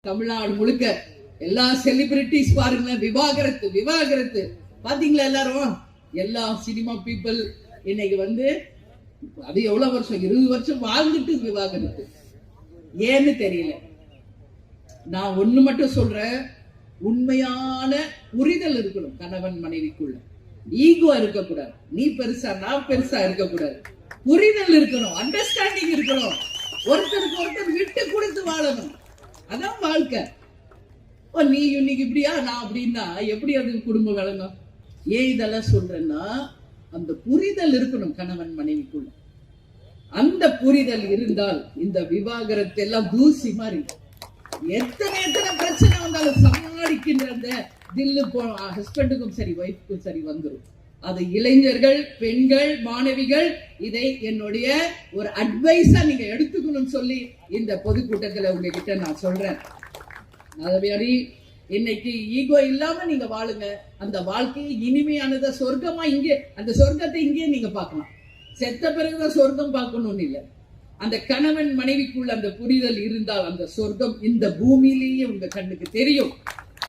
தமிழ்நாடு முழுக்க எல்லா செலிபிரிட்டிஸ் பாருங்க, விவாகரத்து விவாகரத்து பாத்தீங்களா? எல்லாரும் எல்லா சினிமா பீப்புள் இன்னைக்கு அது எவ்வளவு வருஷம், 20 வருஷம் வாழ்ந்துட்டு விவாகரத்து. ஏன்னு தெரியல. நான் ஒண்ணு மட்டும் சொல்றேன், உண்மையான புரிதல் இருக்கணும் கணவன் மனைவிக்குள்ள. ஈகோ இருக்கக்கூடாது, நீ பெருசா நான் பெருசா இருக்கக்கூடாது. புரிதல் இருக்கணும், அண்டர்ஸ்டாண்டிங் இருக்கணும், ஒருத்தருக்கு ஒருத்தர் விட்டு கொடுத்து வாழணும். அதான் வாழ்க்கை. நீ இன்னைக்கு இப்படியா நான் அப்படின்னா எப்படி அது குடும்பம் வழங்கும்? ஏன் இதெல்லாம் சொல்றேன்னா, அந்த புரிதல் இருக்கணும் கணவன் மனைவிக்குள்ள. அந்த புரிதல் இருந்தால் இந்த விவாகரத்து எல்லாம் தூசி மாதிரி. எத்தனை பிரச்சனை வந்தாலும் சமாளிக்கின்ற அந்த தில்லு ஹஸ்பண்டுக்கும் சரி ஒய்ஃப்க்கும் சரி வந்துடும். அது இளைஞர்கள், பெண்கள், மாணவிகள் இதை என்னுடைய ஒரு அட்வைஸா நீங்க எடுத்துக்கணும்னு சொல்லி இந்த பொதுக்கூட்டத்தில் உங்ககிட்ட நான் சொல்றேன். அதே இன்னைக்கு ஈகோ இல்லாம நீங்க வாழுங்க. அந்த வாழ்க்கையை இனிமையானத சொர்க்கமா இங்கே, அந்த சொர்க்கத்தை இங்கே நீங்க பார்க்கலாம். செத்த பிறகுதான் சொர்க்கம் பார்க்கணும்னு இல்லை. அந்த கணவன் மனைவிக்குள்ள அந்த புரிதல் இருந்தால் அந்த சொர்க்கம் இந்த பூமியிலேயே உங்க கண்ணுக்கு தெரியும்.